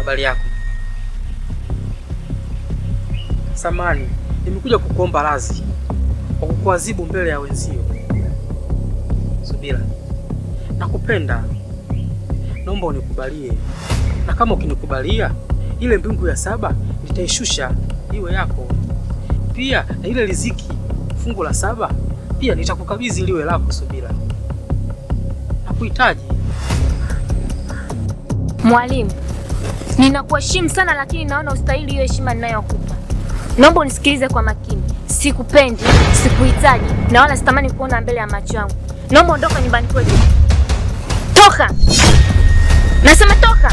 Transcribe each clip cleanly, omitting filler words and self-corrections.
Habari yako? Samani, nimekuja kukuomba radhi kwa kukuadhibu mbele ya wenzio. Subira, nakupenda, naomba unikubalie, na kama ukinikubalia ile mbingu ya 7 nitaishusha iwe yako. Pia na ile riziki fungu la 7 pia nitakukabidhi liwe lako. Subira, nakuhitaji. Mwalimu, ninakuheshimu sana, lakini naona ustahili hiyo heshima ninayokupa. Naomba unisikilize kwa makini. Sikupendi, sikuhitaji, na wala sitamani kuona mbele ya macho yangu. Naomba ondoka nyumbani kwetu. Toka! Nasema toka!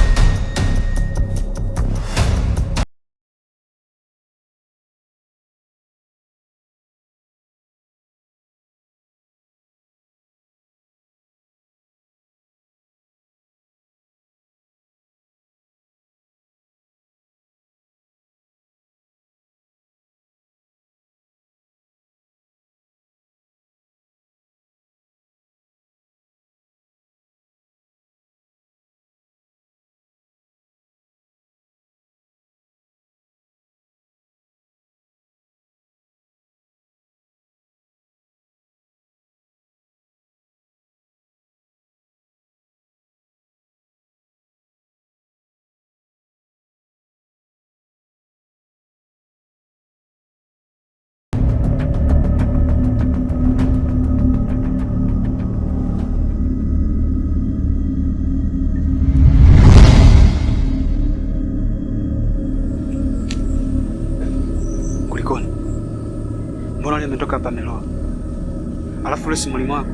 Mbona nimetoka hapa Meloa? Alafu ule si mwalimu wako.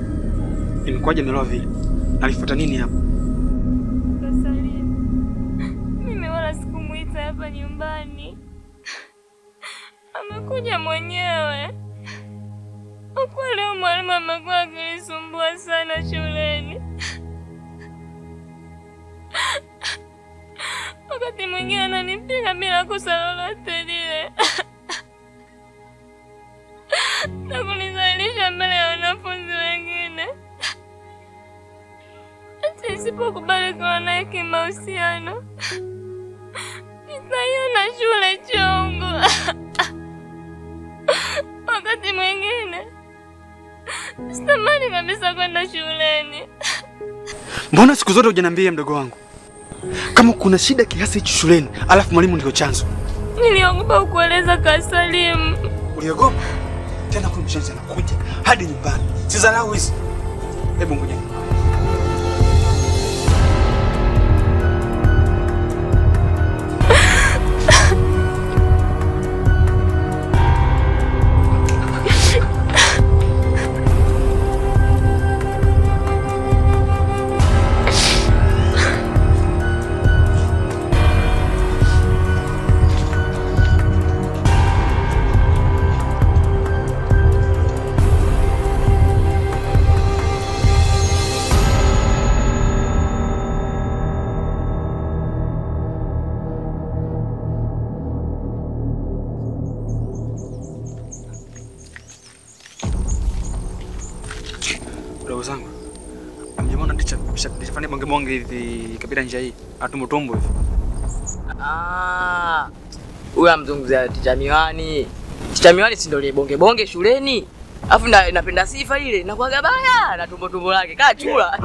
Nimekuaje Meloa vile? Alifuata nini hapa? Salim, mimi wala sikumuita hapa nyumbani. Amekuja mwenyewe. Kwa leo mwalimu amekuwa akinisumbua sana shuleni. Wakati mwingine ananipiga bila kosa lolote lile. Na kunizalisha mbele ya wanafunzi wengine. Hata nisipokubali kuwa naye kimahusiano, nitaiona shule chungu. Wakati mwingine sitamani kabisa kwenda shuleni. Mbona siku zote hujaniambia mdogo wangu kama kuna shida kiasi hicho shuleni, alafu mwalimu ndio chanzo? Niliogopa kukueleza kwa Salim. Uliogopa? Tena kuna mshenzi anakuja hadi nyumbani. Sizarau hizi. Hebu ngoja. Ndugu zangu, mjamona ndicha fanya bonge hivi kabila njia hii atumbotombo hivi. Huyu amzunguzia Ticha Miwani. Ticha Miwani si ndio bonge shuleni? Alafu napenda sifa ile na kuaga baya na tumbo lake kaa chula.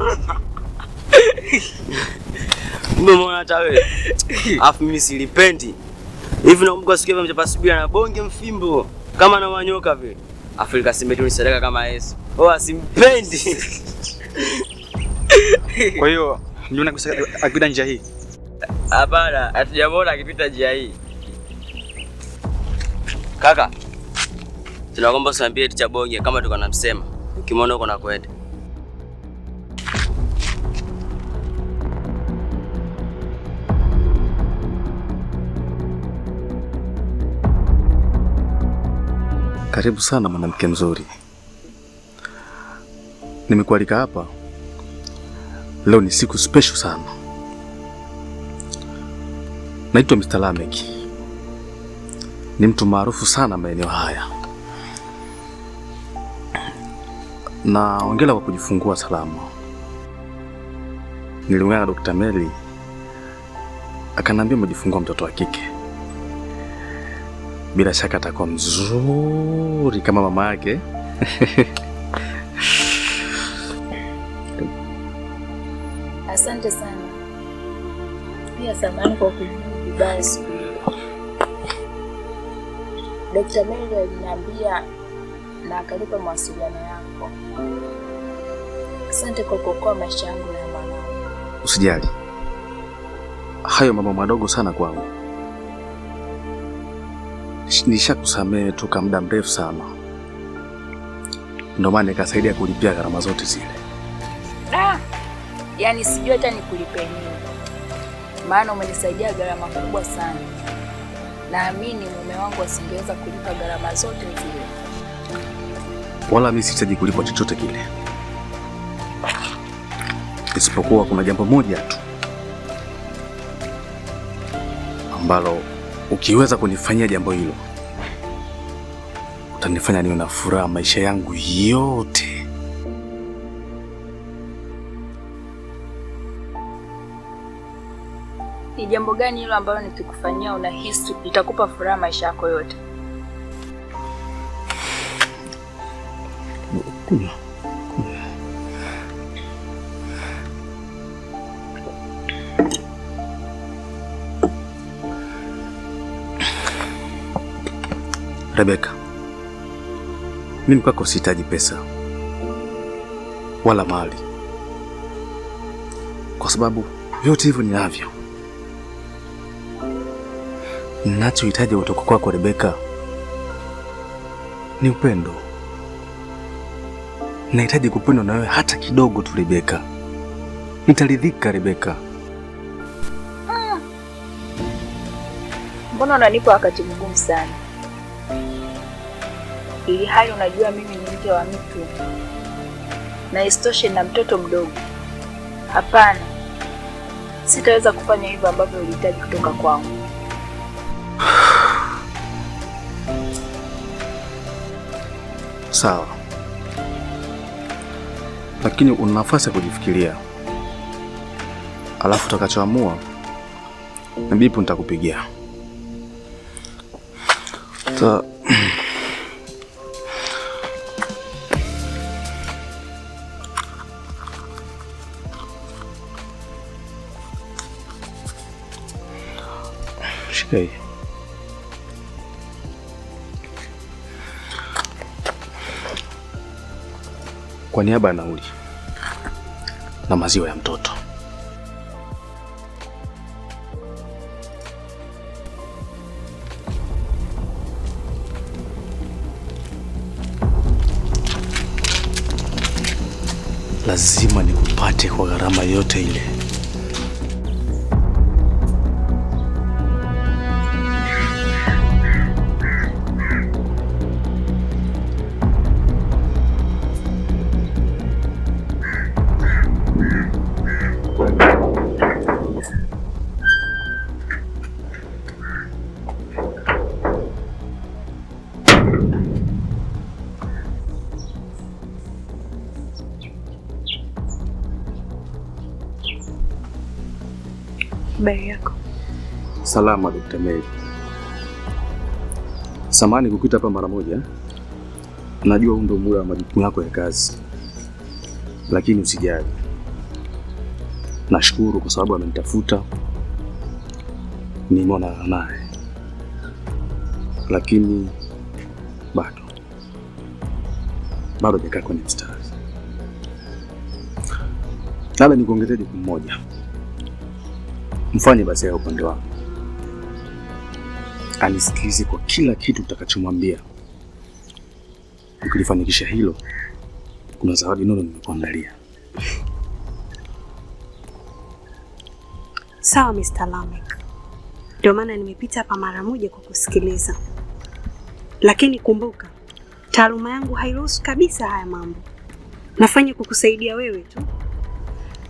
Mbona hata wewe? Alafu mimi silipendi. Hivi naomba sikia mchapa subira na bonge mfimbo kama na wanyoka vile. Afrika simeti ni sadaka kama Yesu. Asimpendi. Kwa hiyo mjuna akipita njia hii? Hapana, hatujamwona akipita njia hii. Kaka, tunaomba usiambie Ticha bonge kama tuko namsema. Ukimwona uko na kwenda. Karibu sana mwanamke mzuri. Nimekualika hapa leo, ni siku special sana. Naitwa Mr. Lamek. Ni mtu maarufu sana maeneo haya. Na hongera kwa kujifungua salama. Niliungana na Dr. Meli akanambia umejifungua mtoto wa kike. Bila shaka atakuwa mzuri kama mama yake. Asante sana. Pia samahani kwa kujibu vibaya siku hiyo. Dr. Mary aliniambia na akanipa mawasiliano yako. Asante kwa kuokoa maisha yangu na mwanangu. Usijali. Hayo mambo madogo sana kwangu. Nishakusamehe toka muda mrefu sana. Ndio maana nikasaidia kulipia gharama zote zile. Yaani sijui hata nikulipe nini. Maana umenisaidia gharama kubwa sana. Naamini mume wangu asingeweza kulipa gharama zote zile. Wala mimi sihitaji kulipwa chochote kile. Isipokuwa kuna jambo moja tu ambalo ukiweza kunifanyia jambo hilo utanifanya niwe na furaha maisha yangu yote. Ni jambo gani hilo ambalo nikikufanyia unahisi litakupa furaha maisha yako yote? Kunywa. Rebecca, mimi kwako sihitaji pesa wala mali, kwa sababu vyote hivyo ninavyo. Ninachohitaji kutoka kwako Rebecca ni upendo. Nahitaji kupendwa na wewe hata kidogo tu Rebecca. Nitaridhika Rebecca. Mbona unanipa wakati mgumu sana? Ili hali unajua mimi ni mke wa mtu na istoshe na mtoto mdogo. Hapana, sitaweza kufanya hivyo ambavyo ulihitaji kutoka kwangu. Sawa, lakini una nafasi ya kujifikiria, alafu utakachoamua na bipu nitakupigia. Shika hii. Kwa niaba ya nauli na maziwa ya mtoto. Lazima nikupate kwa gharama yote ile. Habari yako? Salama Dr. Mary. Samahani kukuita hapa mara moja. Najua huu ndio muda wa majukumu yako ya kazi. Lakini usijali. Nashukuru kwa sababu amenitafuta. Nimeona naye. Lakini bado hajakaa kwenye mstari. Labda nikuongezee jukumu moja. Mfanye basi ya upande wako. Anisikilize kwa kila kitu utakachomwambia. Ukilifanikisha hilo, kuna zawadi nono nimekuandalia. Sawa Mr. Lamek. Ndio maana nimepita hapa mara moja kukusikiliza. Lakini kumbuka, taaluma yangu hairuhusu kabisa haya mambo. Nafanya kukusaidia wewe tu.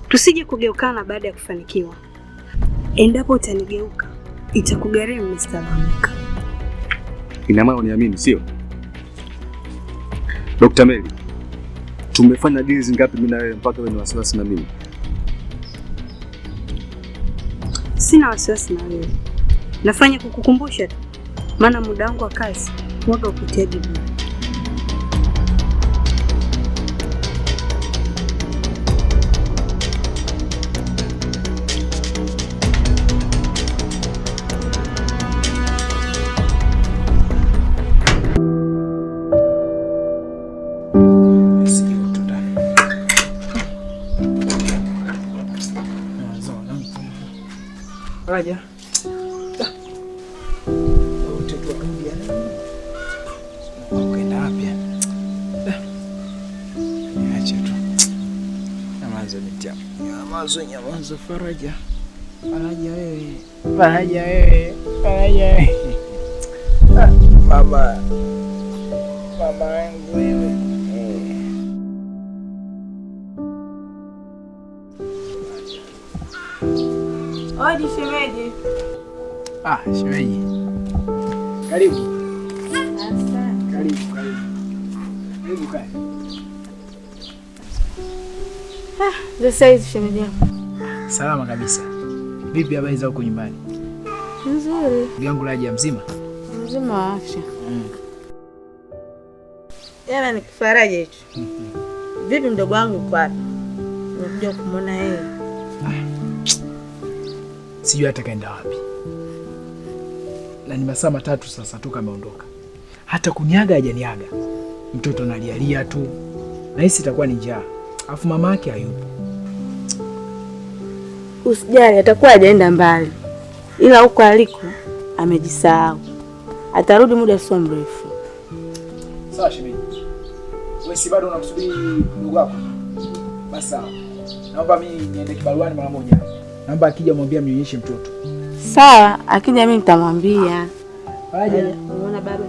Tusije kugeukana baada ya kufanikiwa. Endapo utanigeuka, itakugharimu Mr. Lamek. Ina maana uniamini, sio? Dr. Mary, tumefanya deals ngapi mimi na wewe mpaka wewe ni wasiwasi na mimi? Si Sina wasiwasi na wewe. Nafanya kukukumbusha tu. Maana muda wangu wa kazi huaga upitia biblia. Raja. Ukaenda wapi? Niache tu. Nyamazo Faraja. Faraja wewe. Mama yangu wewe. Odi shemeji. Shemeji. Karibu. Asante. Karibu kae. Sasa hizi shemeji yangu. Salama kabisa. Vipi habari za huko nyumbani? Nzuri. Yangu Raja mzima? Mzima wa afya. Yana ni Faraja hicho. Vipi mdogo wangu uko wapi? Nimekuja kumuona yeye. Sijui hata kaenda wapi. Na ni masaa matatu sasa toka ameondoka. Hata kuniaga hajaniaga. Mtoto analialia tu. Na hisi itakuwa ni njaa. Alafu mama yake hayupo. Usijali, atakuwa hajaenda mbali. Ila huko aliko amejisahau. Atarudi muda sio mrefu. Sawa shemeji. Wewe si bado unakusubiri ndugu wako? Basi sawa. Naomba mimi niende kibaruani mara moja. Naomba akija mwambie mnyonyeshe mtoto. Sawa, akija mimi nitamwambia. Aje. Unaona baba?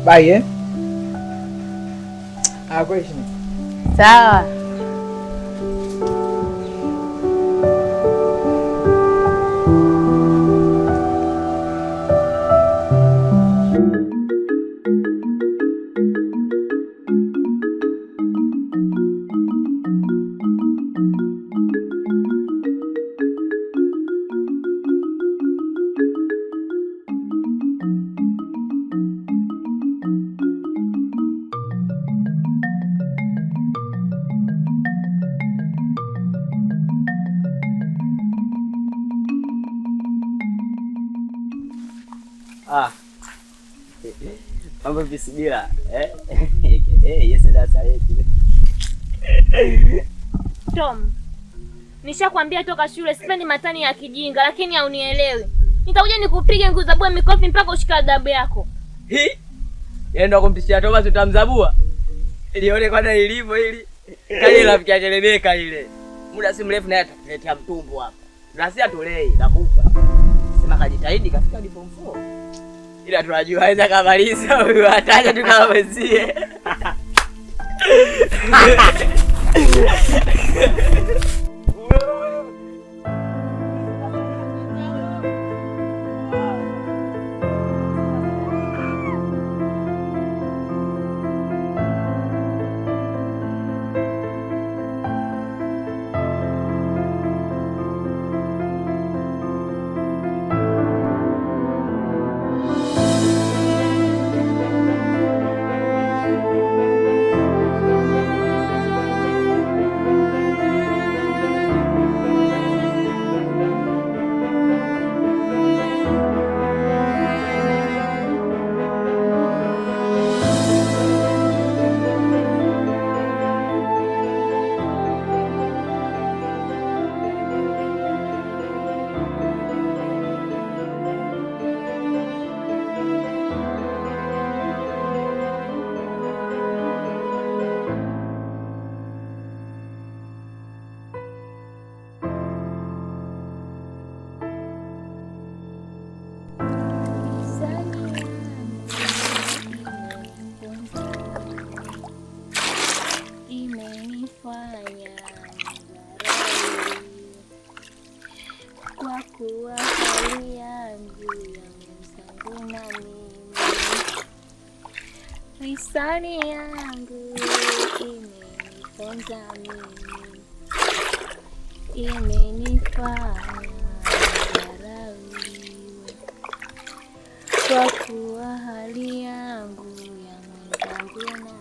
Bye. Kwa heshima. Sawa. Mambo visibila. Yes, dada yetu. Tom, nishakwambia toka shule sipendi matani ya kijinga, lakini haunielewi. Nitakuja nikupige nguvu za bwa mikofi mpaka ushike adabu yako. Yeye ndo kumtishia Thomas utamzabua. Ilione kwana ilivyo hili. Kale rafiki yake Rebeka ile. Muda si mrefu naye atatuletea mtumbo hapa. Tunasi atolei nakufa. Sema kajitahidi kafika hadi form 4. Ila tunajua haweza kamaliza huyu ataje tukamwezie. Hisani yangu imenifunza mimi, imenifanya nidharauliwe, kwa kuwa hali yangu ya mwenzangu na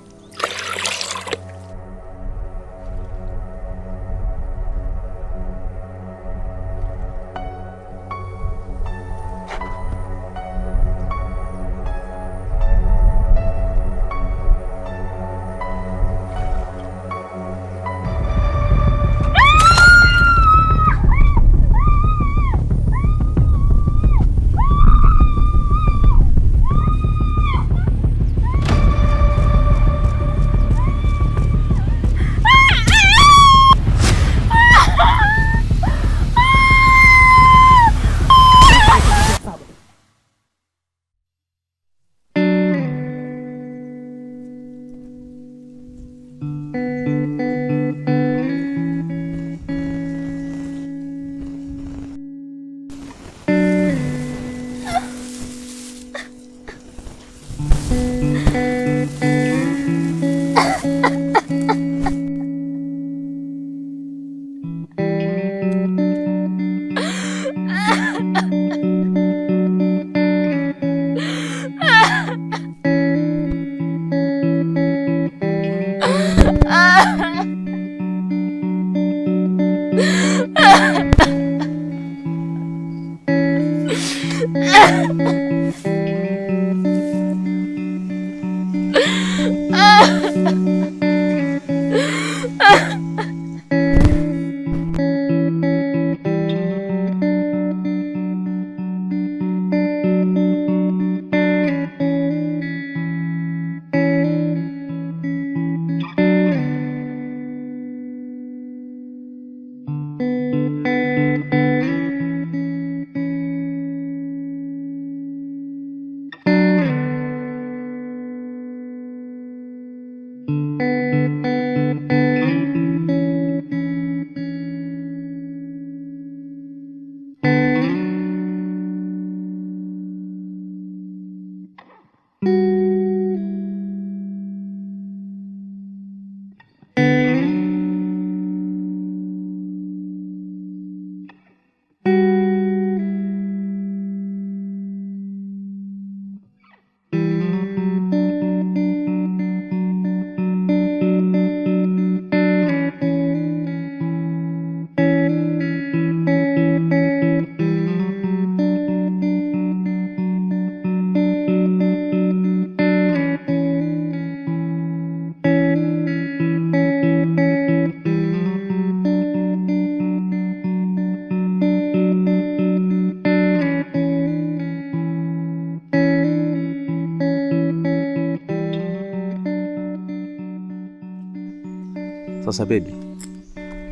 Sasa baby,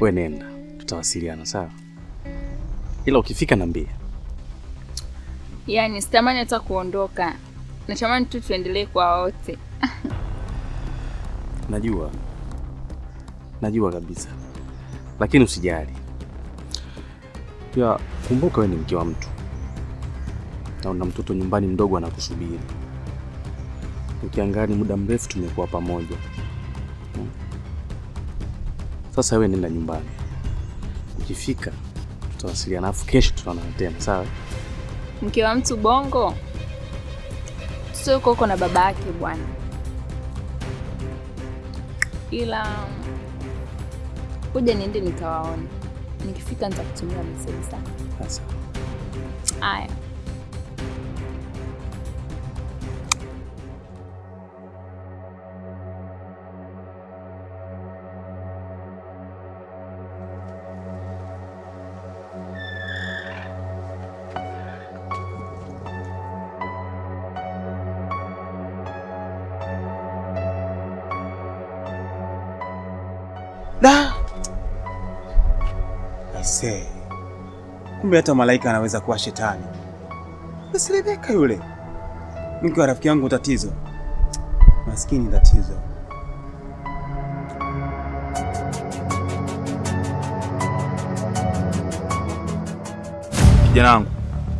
wewe nenda, tutawasiliana sawa? Ila ukifika niambie. Yaani sitamani hata kuondoka. Natamani tu tuendelee kwa wote. Najua kabisa. Lakini usijali. Pia kumbuka wewe ni mke wa mtu. Na una mtoto nyumbani mdogo anakusubiri. Ukiangalia muda mrefu tumekuwa pamoja. Sasa wewe nenda nyumbani. Ukifika tutawasiliana, afu kesho tutaonana tena, sawa? Mke wa mtu bongo. Sio uko na baba yake bwana. Ila kuja niende nikawaone. Nikifika nitakutumia message sana. Sasa. Aya. Da! Aisee. Kumbe hata malaika anaweza kuwa shetani. Basi Rebeka yule. Mke wa rafiki yangu tatizo. Maskini tatizo. Kijana wangu,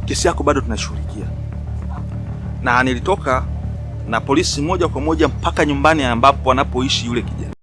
kesi yako bado tunashughulikia. Na nilitoka na polisi moja kwa moja mpaka nyumbani ambapo anapoishi yule kijana.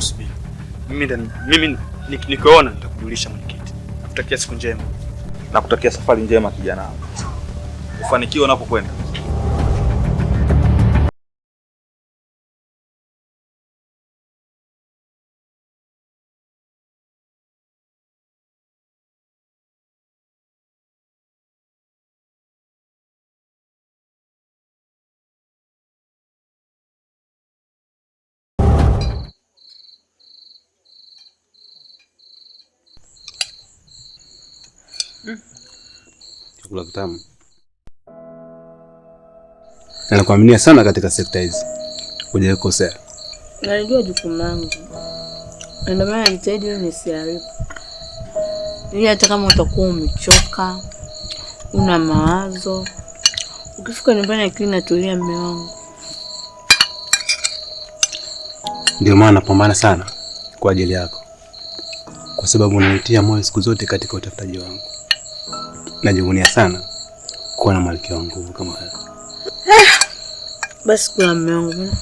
kusubiri. Mimi nikiona nitakujulisha mwenyekiti. Nakutakia siku njema. Nakutakia safari njema kijana wangu. Ufanikiwe unapokwenda. Chakula kitamu. Nakuaminia sana katika sekta hizi. Hujakosea. Nalijua jukumu langu. Ndio maana nitaidi ili nisiharibu. Ili hata kama utakuwa umechoka, una mawazo, ukifika nyumbani akili inatulia mume wangu. Ndio maana napambana sana kwa ajili yako. Kwa sababu unanitia moyo siku zote katika utafutaji wangu. Najivunia sana kuwa na malkia wa nguvu kama wewe. Basi kula mume wangu.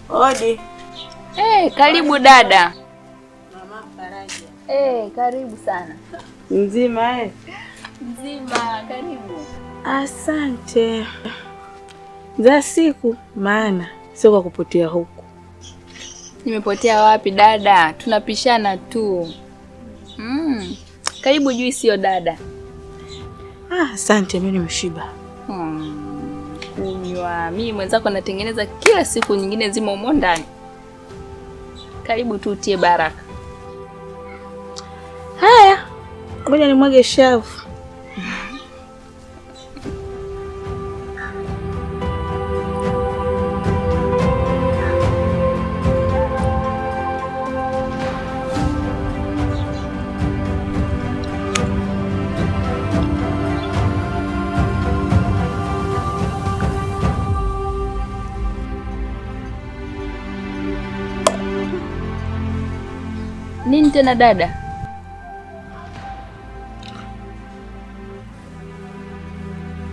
Odi. Karibu dada. Mama Faraja. Karibu sana. Mzima Mzima, karibu. Asante. Za siku maana sio kwa kupotea huku. Nimepotea wapi dada? Tunapishana tu. Karibu juu sio dada. Asante, mimi nimeshiba. Kunywa. Mimi mwenzako natengeneza kila siku, nyingine zimo humo ndani. Karibu tu utie baraka. Haya. Ngoja nimwage shavu. Nini tena dada?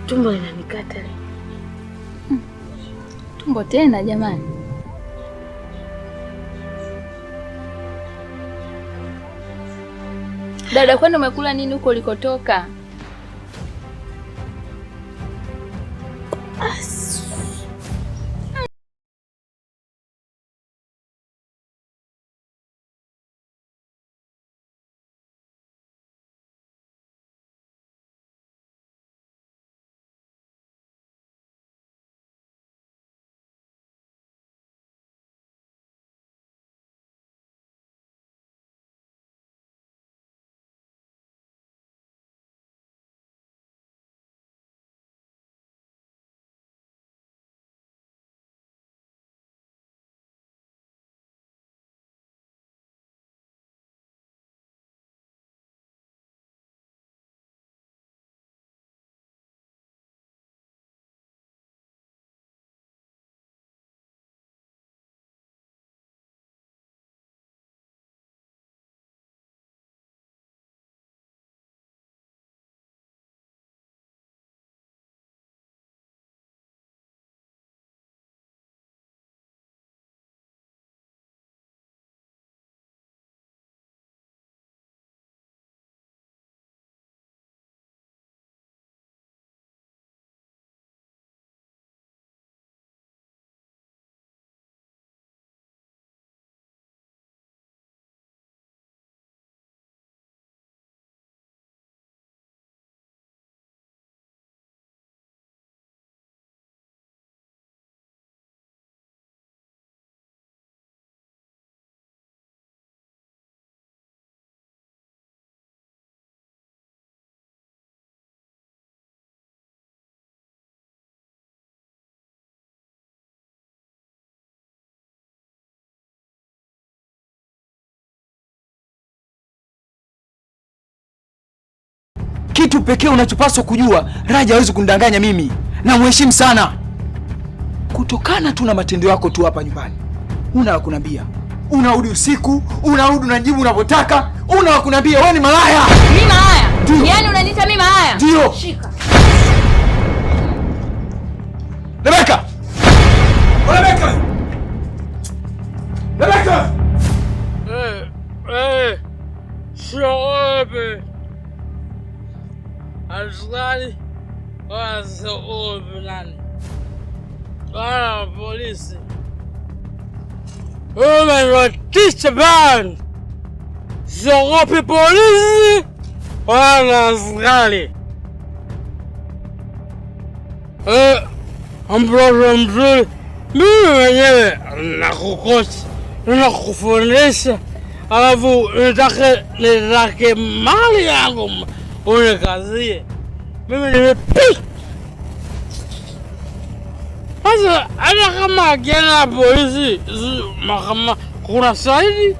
Tumbo linanikata leo. tumbo tena jamani. Dada, kwani umekula nini huko ulikotoka? Kitu pekee unachopaswa kujua, Raja hawezi kunidanganya mimi. Na mheshimu sana. Kutokana tu na matendo yako tu hapa nyumbani. Una wa kunambia. Unarudi usiku, unarudi unajibu unavyotaka. Una wa kunambia wewe ni malaya. Mimi malaya? Yaani unaniita mimi malaya? Ndio. Shika. Rebeka! Rebeka! Rebeka! Shobe. Askari wasiogope nani? Wala polisi. Umewatisha bana. Siogope polisi wala askari. Mtoto mzuri, mimi mwenyewe nakukocha, nakufundisha, alafu nitake mali yangu unikazie. Mimi nimepita. Sasa hata kama akienda polisi mahakama kuna shahidi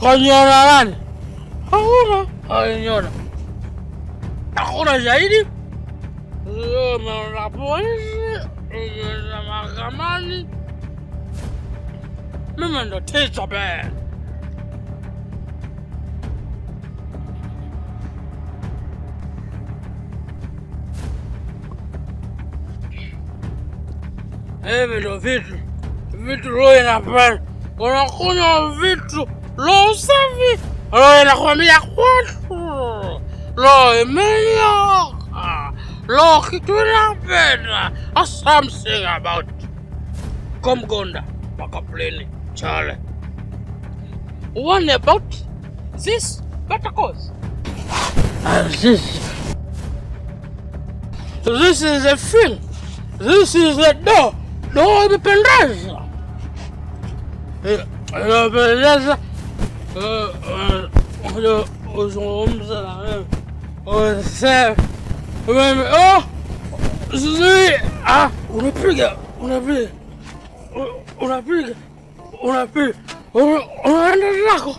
kanyona nani? Hakuna kanyona. Hakuna shahidi. Umeona polisi, umeenda mahakamani. Mimi ndo teacher bad. Hivi ndo vitu roho inapenda. Unakunywa vitu roho safi, roho inakwambia kwatu, roho imenyoka, roho kitu inapenda. Something about Komgonda Makapleni Chale. One about this better cause. And this is a thing. This is a door. Door imependeza. Inapendeza. Uzungumza na wewe. Unasema wewe unapiga unaenda zako.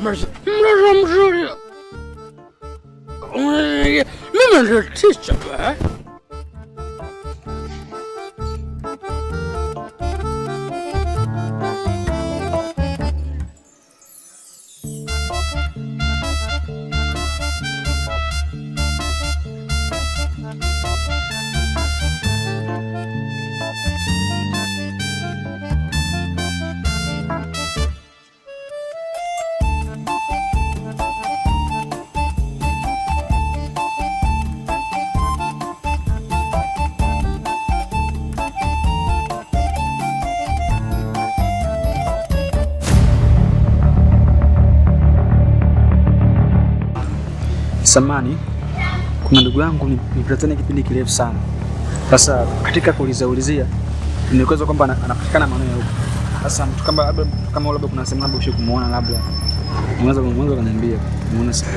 Mtoto mzuri. Mimi ndo teacher bwana. Samani, kuna ndugu yangu niplatana kipindi kirefu sana. Sasa katika kuulizia nimeelezwa kwamba anapatikana maeneo ya huko. Sasa mtu kama labda kuna sehemu labda ushawahi kumuona, labda unaweza kuniambia umeona sasa?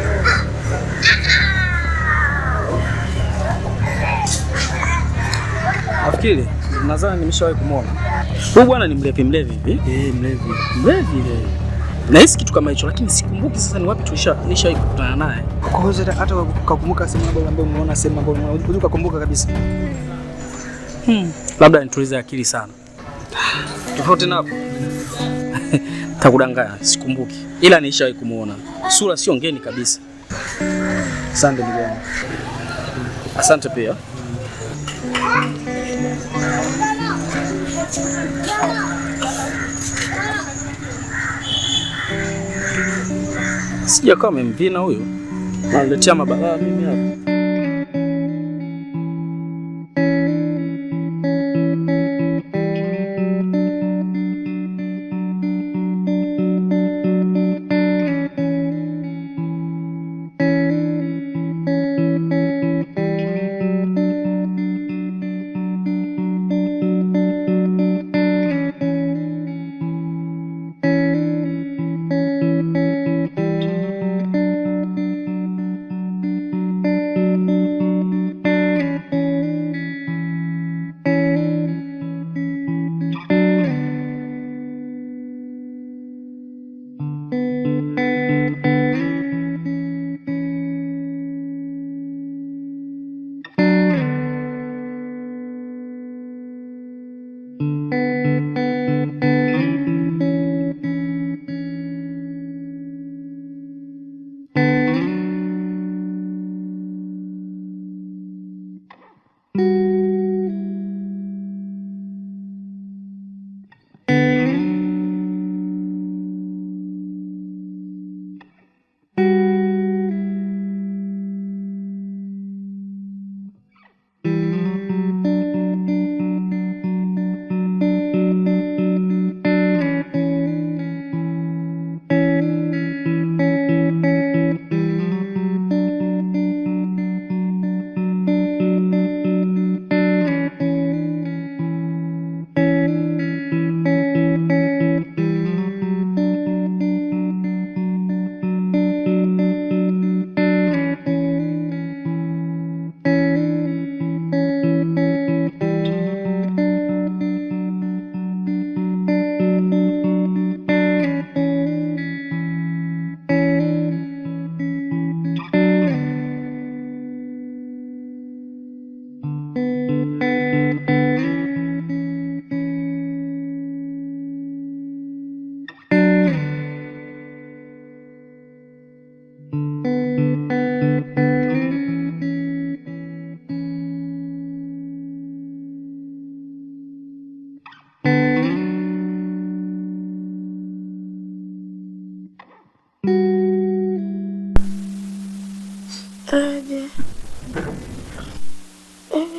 Nafikiri nadhani nimeshawahi kumuona. Huyu bwana ni mlevi hivi? Mlevi. Na hisi kitu kama hicho, lakini sikumbuki sasa ni wapi nishawahi kukutana naye. Kwa hiyo hata ukakumbuka sehemu ambayo umeona, sehemu ambayo unaweza kukumbuka kabisa. Labda nitulize akili sana. Tofauti na hapo. Takudanganya, sikumbuki. Ila nishawahi kumuona. Sura sio ngeni kabisa. Asante ndugu yangu. Asante pia. Sija kama mvina huyo. Analetea mabalaa mimi hapa.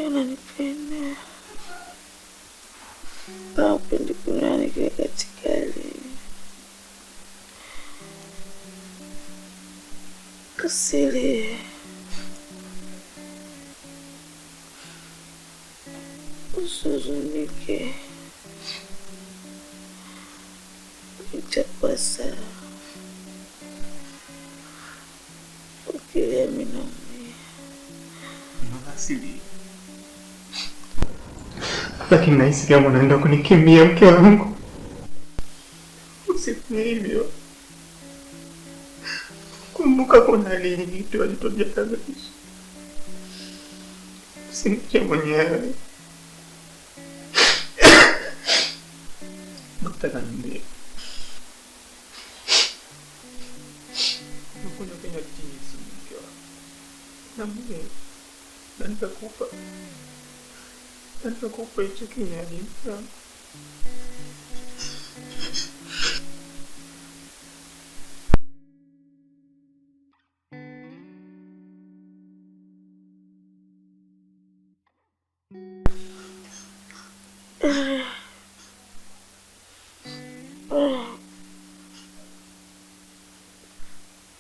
Ananipenda. Hapendi kuniona nikiwa katika hali. Kusili. Usizunike. Itakuwa sawa. Ukilia mimi naumia. Asili. Lakini nahisi kama unaenda kunikimbia mke wangu. Usifanye hivyo. Kumbuka kuna aliyeniitoa alitojataganisha. Usiniache mwenyewe. Dokta kaniambia. Nakunywa Kenya chini mke wangu. Na mwenyewe. Na nitakupa hicho kinywaji sana.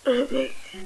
Rebecca.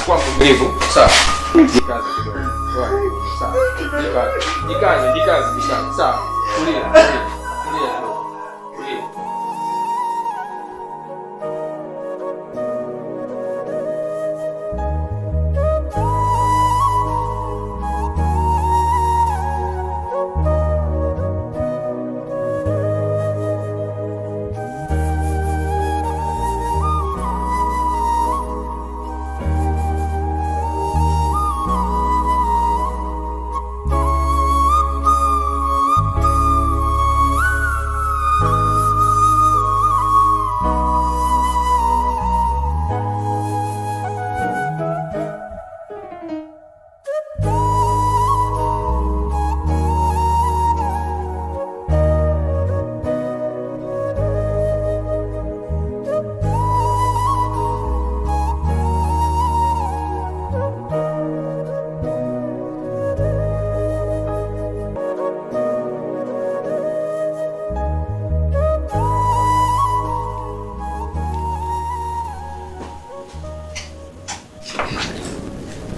Kwa mvumilivu. Sawa. Jikaze kidogo. Sawa. Jikaze. Sawa. Tulia.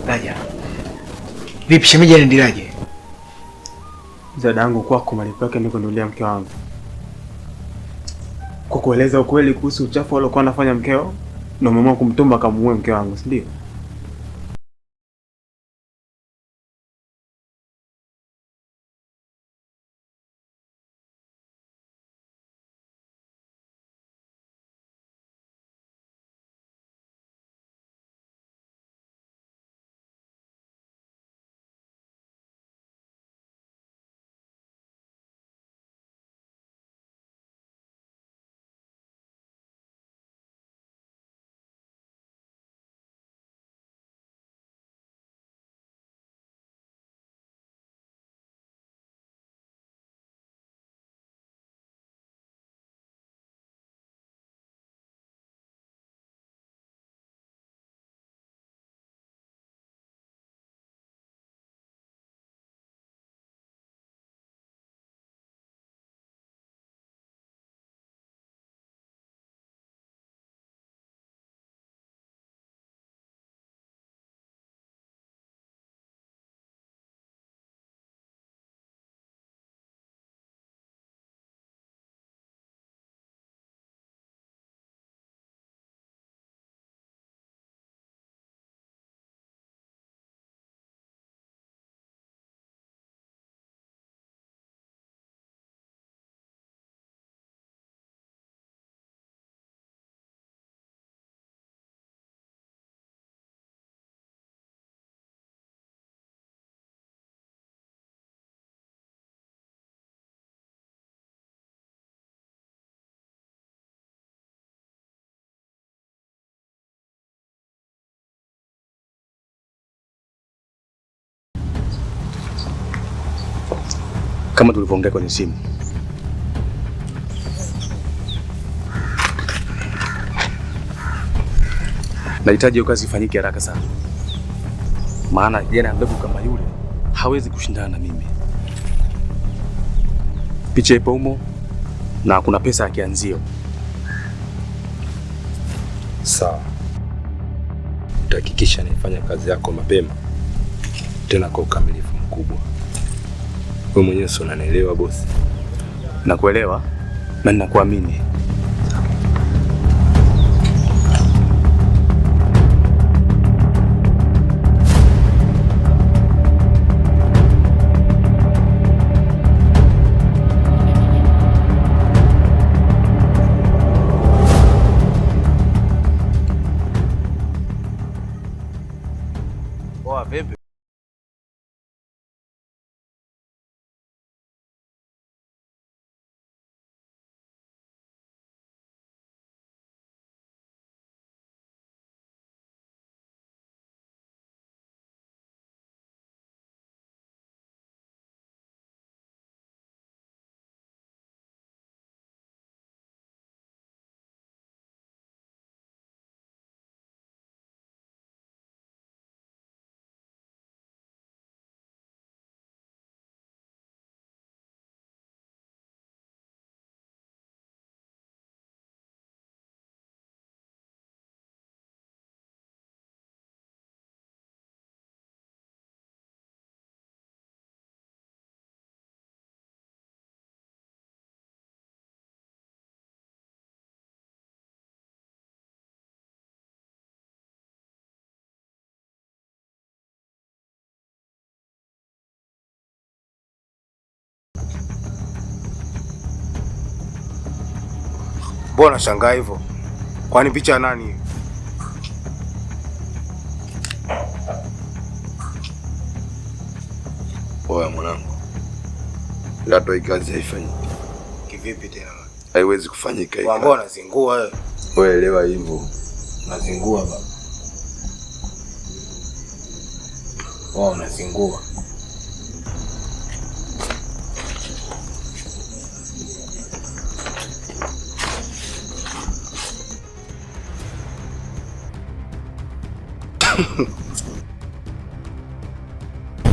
Raja. Vipi shemeji anaendeleaje? Dadangu kwako malipo yake ni kununulia mke wangu. Kwa kueleza ukweli kuhusu uchafu aliokuwa anafanya mkeo, na umeamua kumtumba kamuue mke wangu, si ndio? Kama tulivyoongea kwenye simu, nahitaji hiyo kazi ifanyike haraka sana, maana kijana mdogo kama yule hawezi kushindana na mimi. Picha ipo humo na kuna pesa ya kianzio. Sawa, utahakikisha naifanya kazi yako mapema tena kwa ukamilifu mkubwa. Wewe mwenyewe sio unanielewa bosi? Nakuelewa na ninakuamini. Poa vipi? Mbona shangaa hivyo? Kwani picha ya nani hiyo? Oya mwanangu, lato hii kazi haifanyiki. Kivipi tena? Haiwezi kufanyika hii. Mbona unazingua wewe? Wewe elewa hivyo. Unazingua baba. Unazingua.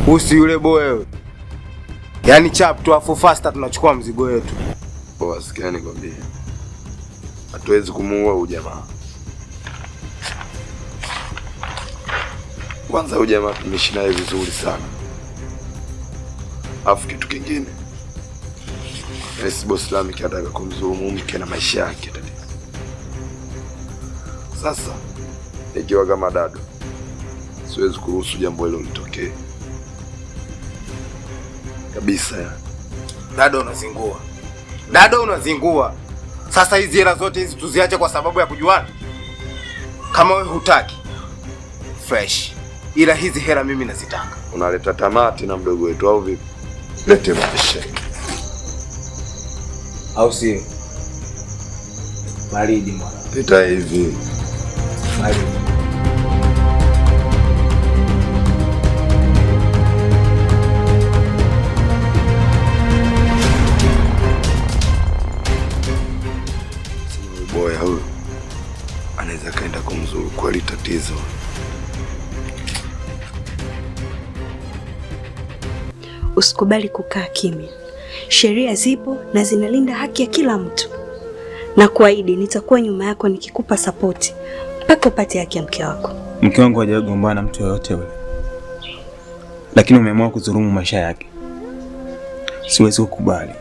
Usi yule boy wewe. Yaani chap tu afu faster tunachukua mzigo wetu. Poa, sikia nikwambie. Hatuwezi kumuua huyu jamaa. Kwanza huyu jamaa tumeishi naye vizuri sana. Afu kitu kingine, boss Islamic anataka kumdhulumu mke na maisha yake tatizo. Sasa ikiwa kama dado, siwezi kuruhusu jambo hilo litokee kabisa ya. Dado unazingua. Dado unazingua. Sasa hizi hela zote hizi tuziache kwa sababu ya kujuana? Kama wewe hutaki fresh, ila hizi hela mimi nazitaka. Unaleta tamati na mdogo wetu au vipi? Lete maisha. Au si? Baridi mwana. Leta hivi. Baridi. Boya huyu anaweza kaenda kumzuru kweli tatizo. Usikubali kukaa kimya. Sheria zipo na zinalinda haki ya kila mtu. Na kuahidi nitakuwa nyuma yako nikikupa support mpaka upate haki ya mke wako. Mke wangu hajagombana na mtu yoyote yule. Lakini umeamua kudhulumu maisha yake. Siwezi kukubali.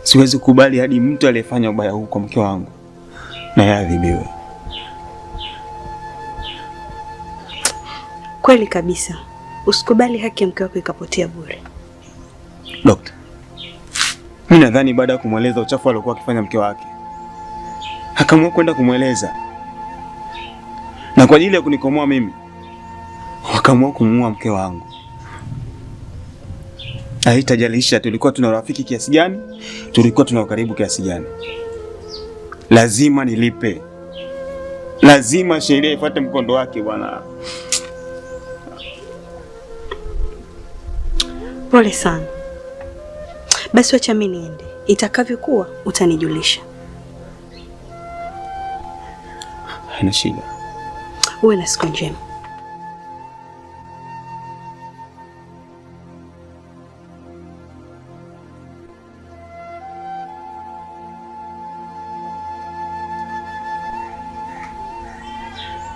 Siwezi kukubali hadi mtu aliyefanya ubaya huu kwa mke wangu na yeye adhibiwe. Kweli kabisa. Usikubali haki ya mke wako ikapotea bure. Dokta, mimi nadhani baada ya kumweleza uchafu aliokuwa akifanya mke wake, akaamua kwenda kumweleza. Na kwa ajili ya kunikomoa mimi, wakaamua kumuua mke wangu. Haitajalisha tulikuwa tuna urafiki kiasi gani, tulikuwa tuna ukaribu kiasi gani. Lazima nilipe. Lazima sheria ifuate mkondo wake bwana. Pole sana. Basi wacha mimi niende. Itakavyokuwa utanijulisha. Haina shida. Uwe na siku njema.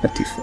Latifa.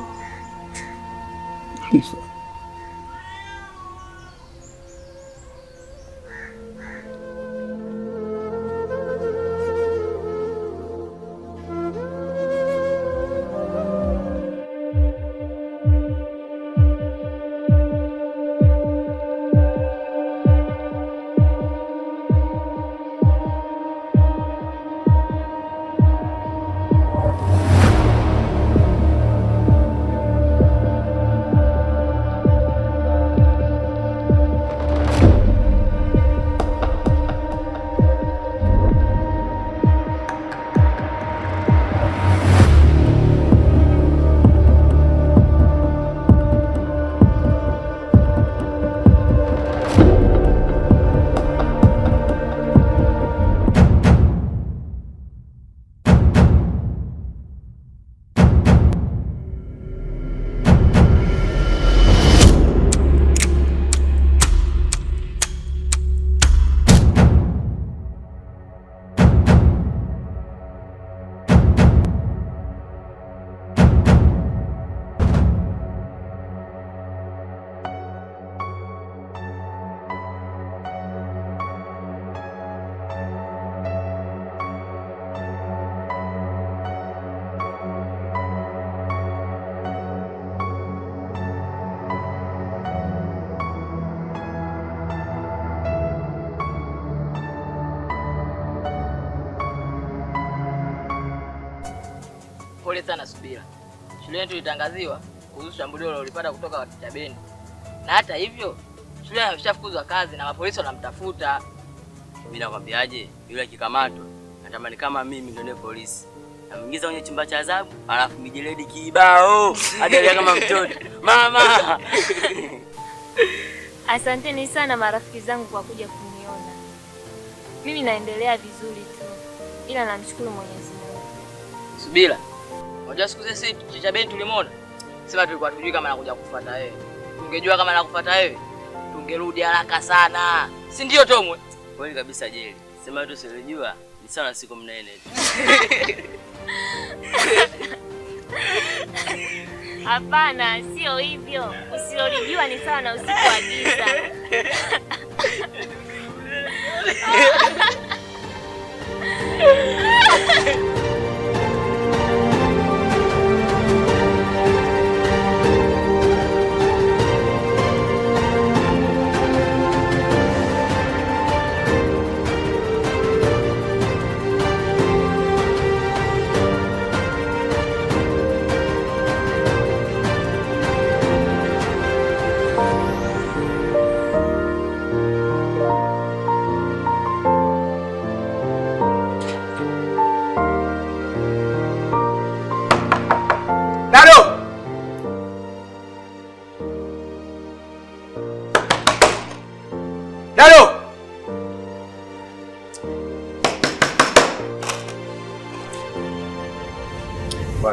pole sana Subira. Shule yetu ilitangaziwa kuhusu shambulio lililopata kutoka kwa Ticha Bendi. Na hata hivyo, shule imeshafukuzwa kazi na mapolisi wanamtafuta. Mimi nakwambiaje, yule akikamatwa natamani kama mimi ndio ni polisi. Namuingiza kwenye chumba cha adhabu, alafu mijeledi kibao. Ajalia kama mtoto. Mama. Asanteni sana marafiki zangu kwa kuja kuniona. Mimi naendelea vizuri tu. Ila namshukuru Mwenyezi Mungu. Subira. Unajua siku zile Ticha Bendi tulimwona. Sema tulikuwa tujui kama anakuja kufuata wewe. Tungejua kama anakufuata wewe, tungerudi haraka sana. Si ndio Tomwe? Kweli kabisa Jeli. Sema tu silijua, ni sana siku mnene tu. Hapana, sio hivyo. Usilolijua ni sawa na usiku wa giza.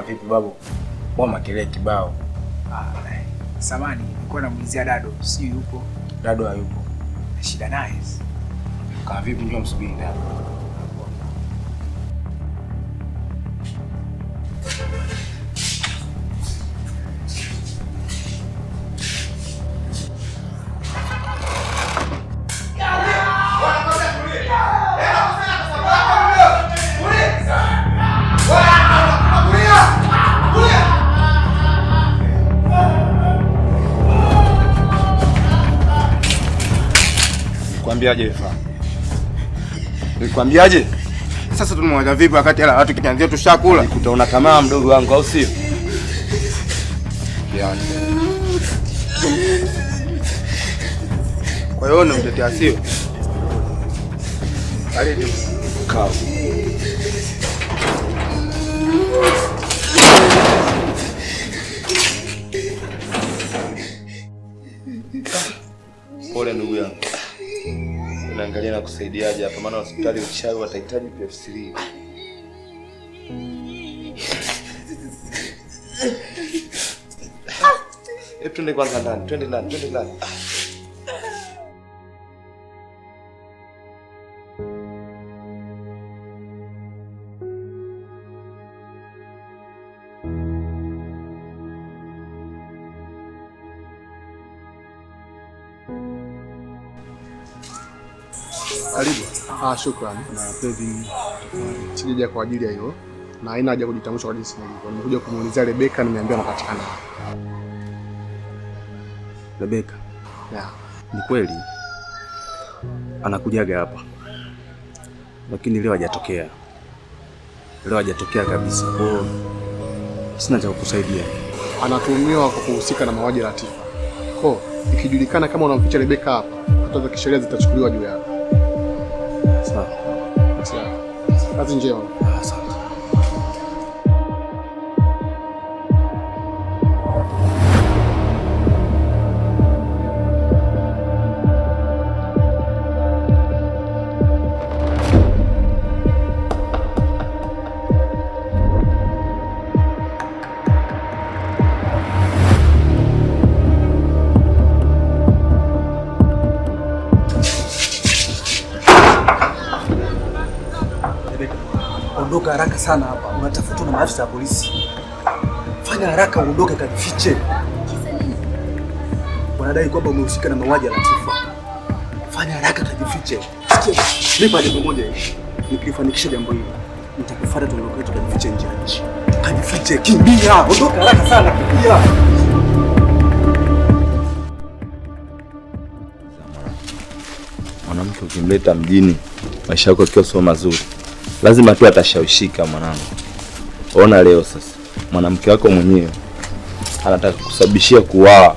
Vipi babu? Mbona makelele kibao? Samani, nilikuwa namuulizia Dado, si yupo? Dado hayupo. Shida naye. Kama vipi njoo msubiri ndani. Nikwambiaje Efa? Nikwambiaje? Sasa tumemwaga vipi wakati ala watu kianzia tushakula? Utaona tamaa mdogo wangu au sio? Yaani. Kwa hiyo unamtetea sio? Karibu. Kaa. Pole ndugu yangu. Unaangalia na kusaidiaje hapa, maana hospitali uchawi watahitaji PF3. Twende kwanza ndani, twende ndani. Karibu. Shukrani. Na Pevi sijaja kwa ajili ya hilo. Na haina haja kujitambulisha kwa jinsi nilivyo. Nimekuja kumuulizia Rebeka, nimeambiwa anapatikana. Rebeka? Yeah. Ni kweli anakujaga hapa. Lakini leo hajatokea. Leo hajatokea kabisa. Kwa hiyo sina cha kukusaidia. Anatuhumiwa kwa kuhusika na mauaji ya Latifa. Kwa ikijulikana kama unamficha Rebeka hapa, hatua za kisheria zitachukuliwa juu yako. Sawa. Kazi njema. Asante. Ondoka haraka sana hapa. Unatafutwa na maafisa ya polisi. Fanya haraka uondoke kajifiche. Wanadai kwamba umehusika na mauaji ya Latifa. Fanya haraka kajifiche. Sikia, nipa jambo moja hivi. Nikifanikisha jambo hili, nitakufuata tuondoke tukajifiche nje ya nchi. Kajifiche, kimbia. Ondoka haraka sana, kimbia. Mwanamke ukimleta mjini, maisha yako yakiwa sio mazuri, lazima tu atashawishika mwanangu. Ona leo sasa. mwanamke wako mwenyewe anataka kusababishia kuuawa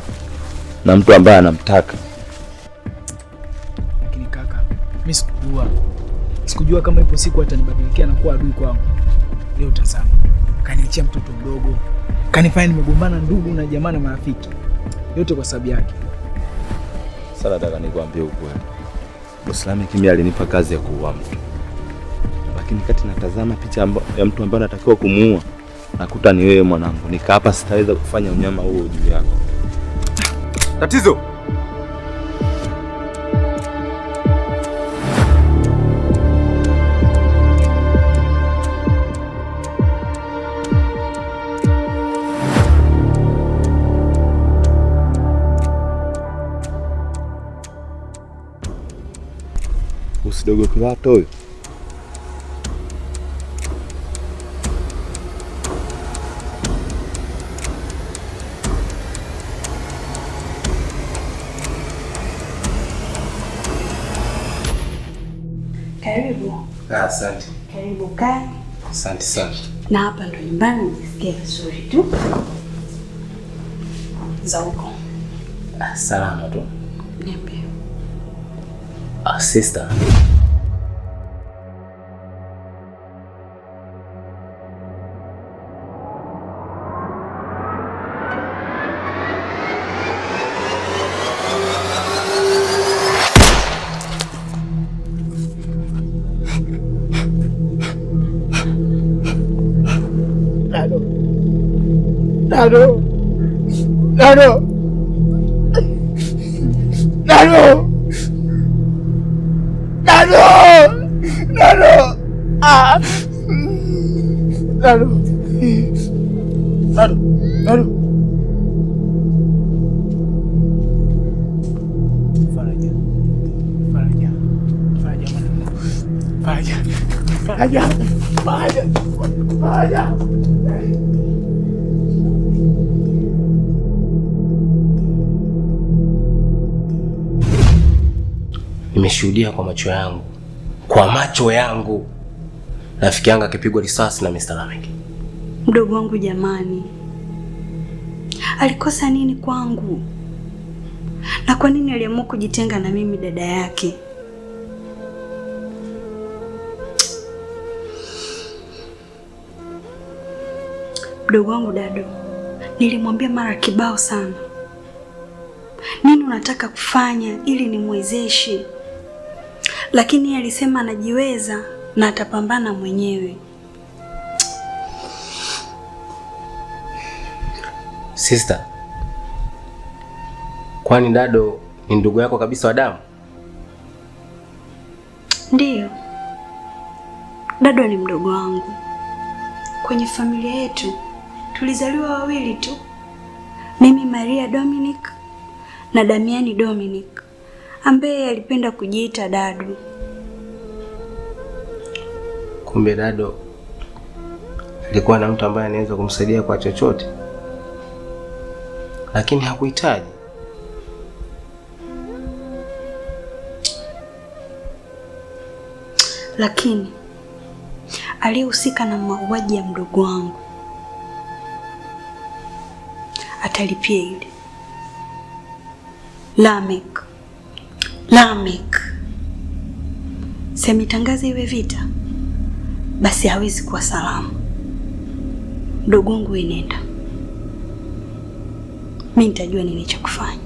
na mtu ambaye anamtaka. Lakini kaka, mimi sikujua kama ipo siku atanibadilikia na kuwa adui kwangu. Leo tazama, kaniachia mtoto mdogo, kanifanya nimegombana ndugu na jamaa na marafiki, yote kwa sababu yake. Sasa nataka nikwambie ukweli. Boss Lameck alinipa kazi ya kuua mtu, lakini kati natazama picha ya mtu ambaye anatakiwa kumuua, nakuta ni wewe mwanangu. Nikaapa sitaweza kufanya unyama huo juu yako. Tatizo usidogo kilato huyo. Karibu. Asante. Karibu kaa. Asante sana. Na hapa ndo nyumbani, nisikie vizuri tu. Za huko. Salama tu. Niambie. Sister. Nimeshuhudia kwa macho yangu, rafiki yangu akipigwa risasi na Mr. Lameck. Mdogo wangu jamani, alikosa nini kwangu? Na kwa nini aliamua kujitenga na mimi dada yake? Mdogo wangu Dado, nilimwambia mara kibao sana, nini unataka kufanya ili nimwezeshe, lakini alisema anajiweza na atapambana mwenyewe. Sister, kwani Dado ni ndugu yako kabisa wa damu? Ndiyo, Dado ni mdogo wangu. Kwenye familia yetu tulizaliwa wawili tu, mimi Maria Dominic na Damiani Dominic, ambaye alipenda kujiita Dado. Kumbe Dado alikuwa na mtu ambaye anaweza kumsaidia kwa chochote, lakini hakuhitaji. Lakini aliyehusika na mauaji ya mdogo wangu atalipia ile. Lameck. Semitangaza iwe vita, basi hawezi kuwa salama. Mdogo wangu inenda, mimi nitajua nini cha kufanya.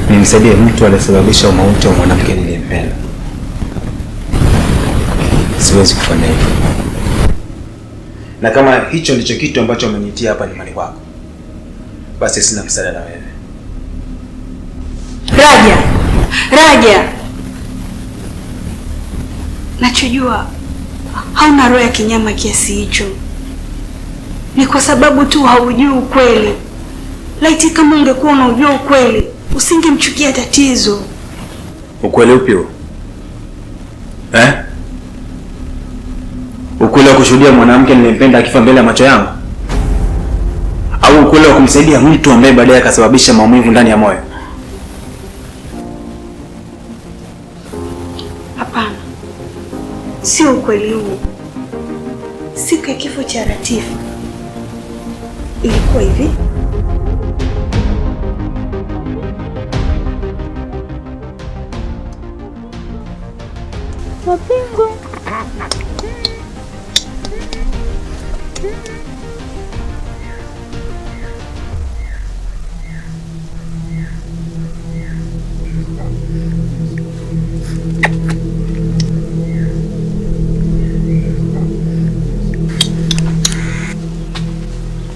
Nimsaidie mtu aliyesababisha umauti wa mwanamke niliyempenda. Siwezi kufanya hivyo. Na kama hicho ndicho kitu ambacho umenitia hapa nyumbani kwako, basi sina msaada na wewe. Raja. Nachojua hauna roho ya kinyama kiasi hicho. Ni kwa sababu tu haujui ukweli. Laiti kama ungekuwa unajua ukweli, usingemchukia Tatizo. Ukweli upi huo? Ukweli wa kushuhudia mwanamke niliyempenda akifa mbele ya macho yangu? Au ukweli wa kumsaidia mtu ambaye baadaye akasababisha maumivu ndani ya moyo? Hapana, sio ukweli huo. Siku ya kifo cha Latifa ilikuwa hivi. Mapingo.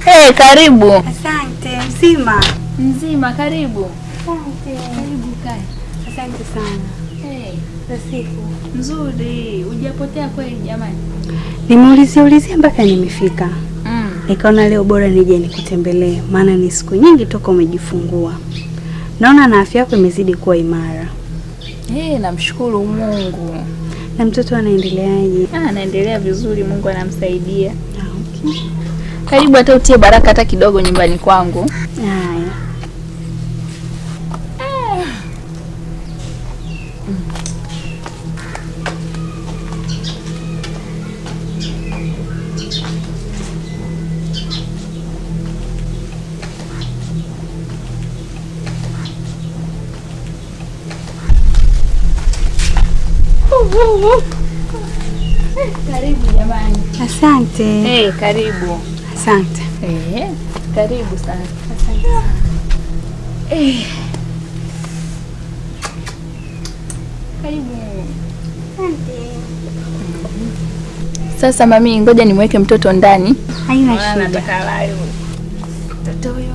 Hey, karibu. Asante. Mzima? Mzima, karibu. Asante. Karibu kae. Asante sana. Hey, za siku nzuri. Hujapotea kweli jamani? Nimeulizia mpaka nimefika. Nikaona leo bora nije nikutembelee, maana ni siku nyingi toka umejifungua. Naona na afya yako imezidi kuwa imara. Namshukuru Mungu. Na mtoto anaendeleaje? Anaendelea vizuri, Mungu anamsaidia. Okay. Karibu hata utie baraka hata kidogo nyumbani kwangu. Haya. Karibu jamani. Asante. Karibu. Asante. Karibu sana. Asante. Karibu. Asante. Sasa mami, ngoja nimweke mtoto ndani. Haina shida. Nataka layo. Mtoto huyo.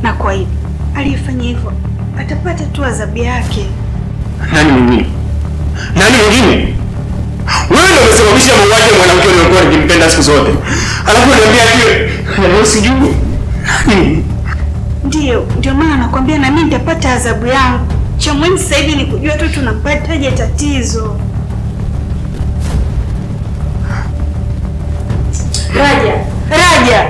Na kwa hivyo aliyefanya hivyo atapata tu adhabu yake. Nani mwingine? Nani mwingine? Wewe ndio umesababisha mauaji ya mwanamke uliyekuwa nikimpenda siku zote. Alafu unaniambia ati sijui. Nani? Ndio maana nakwambia na mimi nitapata adhabu yangu. Cha muhimu sasa hivi ni kujua tu tunampataje tatizo. Raja, Raja.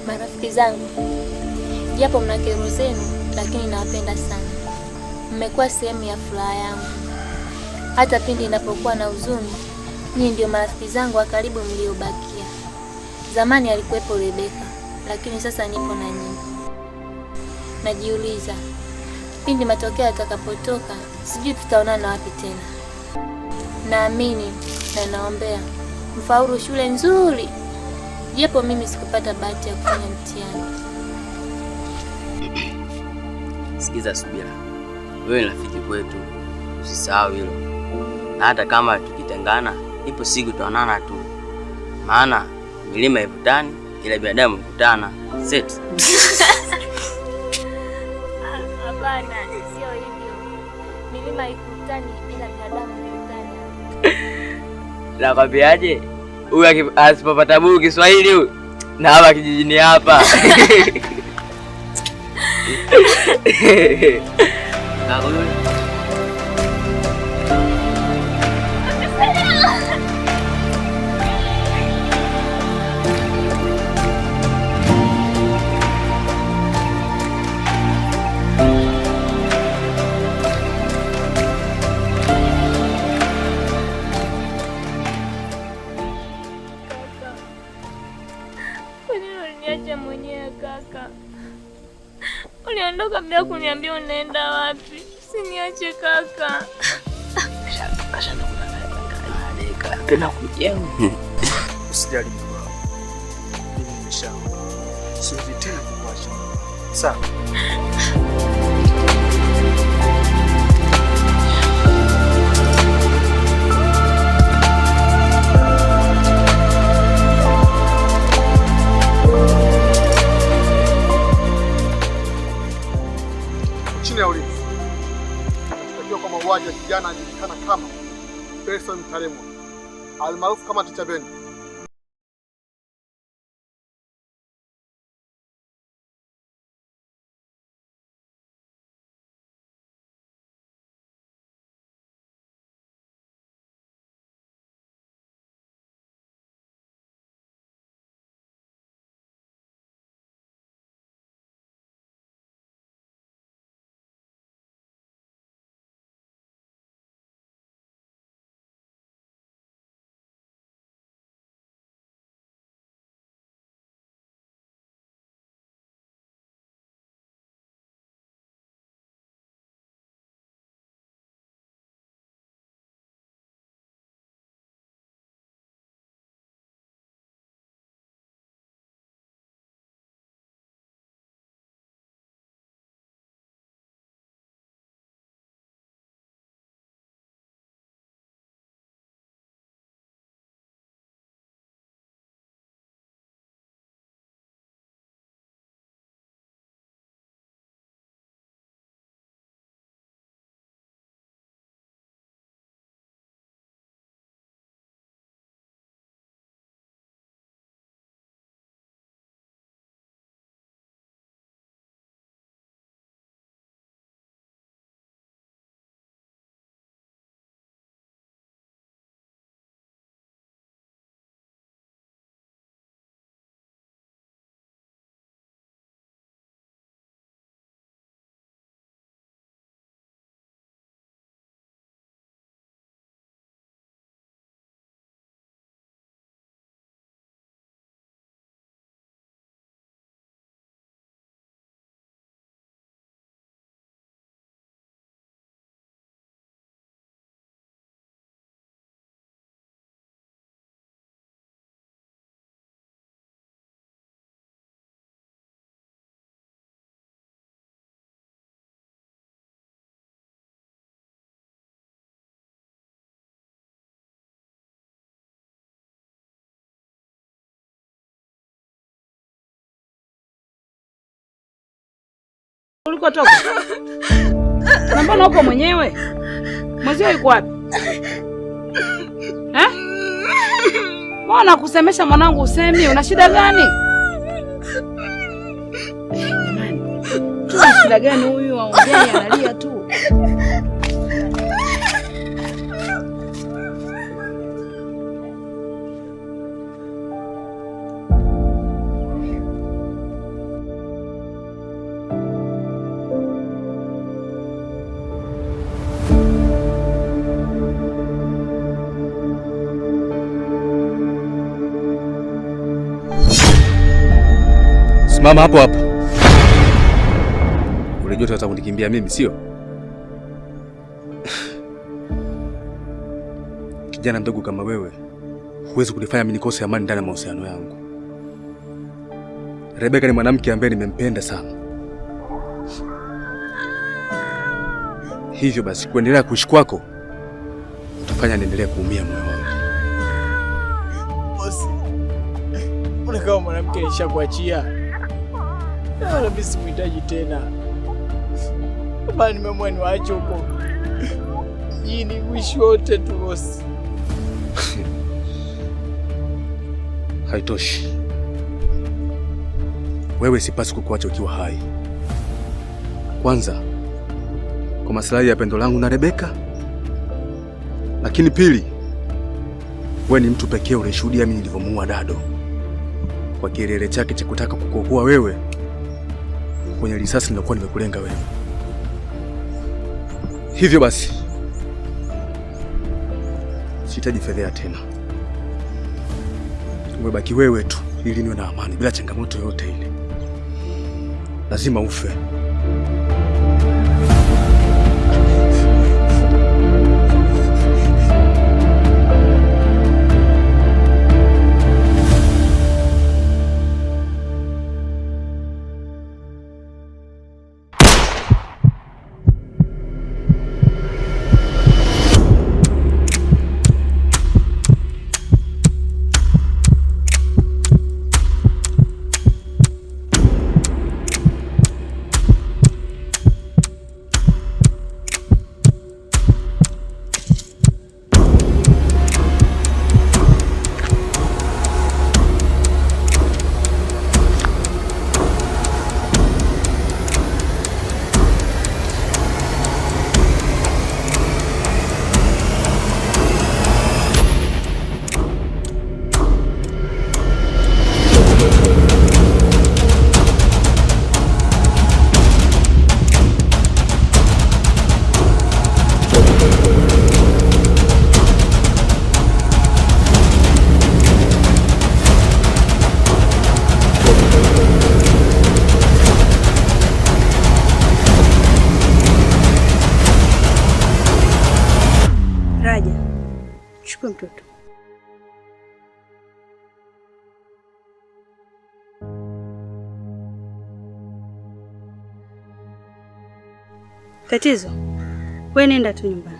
Marafiki zangu, japo mna kero zenu, lakini nawapenda sana. Mmekuwa sehemu ya furaha yangu. Hata pindi ninapokuwa na huzuni, nyinyi ndio marafiki zangu wa karibu mliobakia. Zamani alikuwepo Rebeka, lakini sasa nipo na nyinyi. Najiuliza, pindi matokeo yatakapotoka, sijui tutaonana wapi tena. Naamini na naombea mfaulu shule nzuri, japo mimi sikupata bahati ya kufanya mtihani. Sikiza Subira, wewe ni rafiki kwetu, usisahau hilo. Na hata kama tukitengana, ipo siku tutaonana tu. Maana milima haikutani, ila binadamu hukutana. Set. Hapana, sio hivyo. Milima haikutani ila binadamu hukutana. Nakwambiaje? Huyu asipopata buku Kiswahili huyu na hapa kijijini hapa. Uliondoka bila kuniambia unaenda wapi. Usiniache kaka. Tena kujenga. Usijali baba. Mimi nimeshaona. Siwezi tena kukuacha. Sawa. Chini ya ulinzi. Tunajua kwamba mauaji wa kijana anajulikana kama Pearson Mtaremwa, almaarufu kama Ticha Ben. Ulikotoka? Na mbona uko mwenyewe? Mwenzio yuko wapi? Mbona kusemesha mwanangu usemi? Una shida gani? Jamani, tuna shida gani huyu aongee analia tu? Simama hapo hapo. Unajua unataka kunikimbia mimi, sio? Kijana mdogo kama wewe, huwezi kunifanya mimi nikose amani ndani ya mahusiano yangu. Rebeka ni mwanamke ambaye nimempenda sana. Hivyo basi kuendelea kuishi kwako utafanya niendelee kuumia moyo wangu. Bosi, mbona kama mwanamke nishakuachia? Wala mimi simhitaji tena. Baba nimeamua niwaache huko. Hii ni mwisho wote tu bosi. Haitoshi. Wewe sipasi kukuacha ukiwa hai. Kwanza, kwa maslahi ya pendo langu na Rebeka. Lakini pili, wewe ni mtu pekee ulishuhudia mimi nilivyomuua Dado. Kwa kilele chake cha kutaka kukuokoa wewe kwenye risasi nilikuwa nimekulenga wewe. Hivyo basi sihitaji fedha tena. Umebaki wewe tu ili niwe na amani bila changamoto yoyote ile. Lazima ufe. Chukua mtoto. Tatizo, wewe nenda tu nyumbani.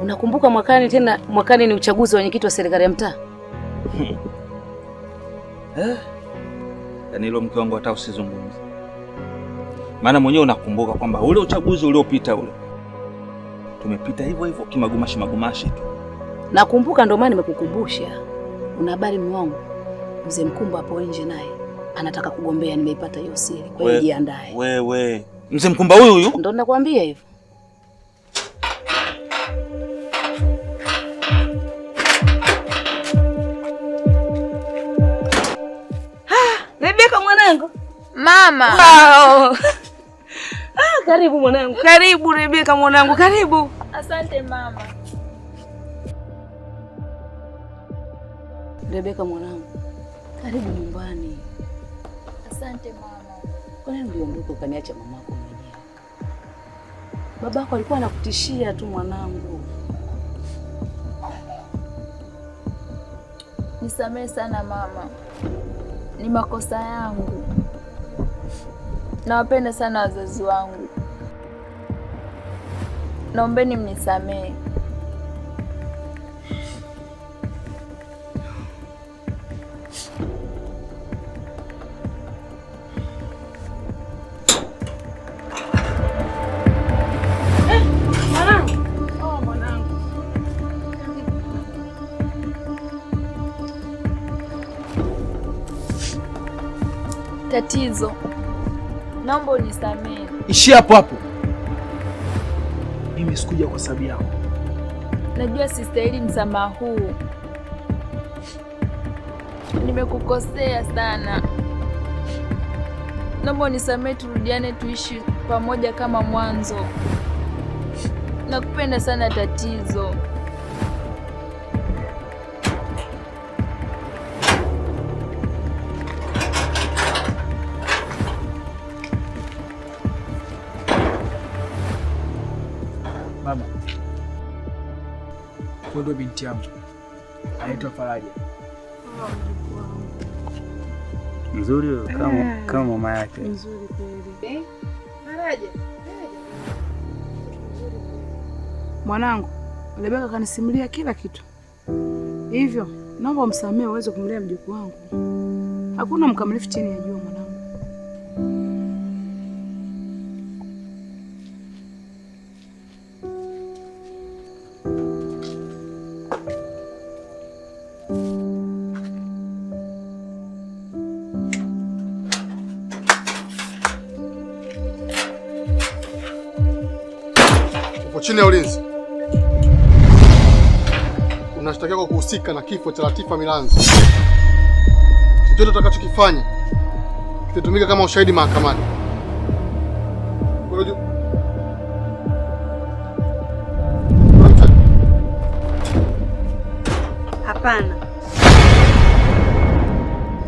Unakumbuka mwakani ni uchaguzi wa wenyekiti wa serikali ya mtaa? Yaani hilo mke wangu hata usizungumze. Maana mwenyewe unakumbuka kwamba ule uchaguzi uliopita ule tumepita hivyo hivyo kimagumashi tu. Nakumbuka, ndio maana nimekukumbusha. Una habari mwangu, Mzee Mkumbo hapo nje naye anataka kugombea, nimeipata hiyo siri. Kwa hiyo jiandae. Wewe, Mzee Mkumbo huyu? Ndio nakwambia hivyo. Rebeka mwanangu. Mama. Wow. Karibu mwanangu. Karibu Rebeka mwanangu, karibu. Asante mama. Rebeka mwanangu, karibu nyumbani. Asante mama. Kwa nini uliondoka ukaniacha mamako mwenyewe? Babako alikuwa anakutishia tu mwanangu. Nisamehe sana mama. Ni makosa yangu. Nawapenda sana wazazi wangu. Naombeni mnisamehe. Tatizo. Naomba unisamehe. Ishi hapo hapo. Mimi sikuja kwa sababu yako. Najua sistahili msamaha huu. Nimekukosea sana. Naomba unisamehe, turudiane, tuishi pamoja kama mwanzo. Nakupenda sana Tatizo. Mama, huyo ndo binti yangu, anaitwa Faraja. Mzuri kama mama yake. Mzuri kweli. Faraja. Mwanangu, Rebeka kanisimulia kila kitu. Hivyo, naomba umsamehe uweze kumlea mjukuu wangu. Hakuna mkamilifu chini ya jua mwanangu. Chini ya ulinzi. Unashtakiwa kwa kuhusika na kifo cha Latifa Milanzi. Chochote utakachokifanya kitatumika kama ushahidi mahakamani. Hapana.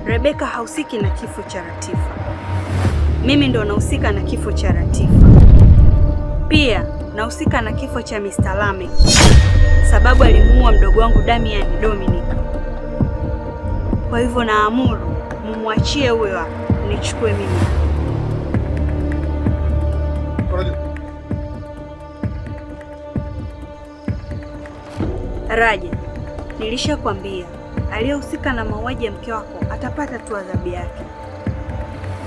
Rebeka hahusiki na kifo cha Latifa. Mimi ndo nahusika na kifo cha Latifa. Pia nahusika na kifo cha Mr. Lame, sababu alimuua mdogo wangu Damian Dominic. Kwa hivyo naamuru mumwachie huyo hapo, nichukue mimi. Raja, nilishakwambia aliyehusika na mauaji ya mke wako atapata tu adhabu yake,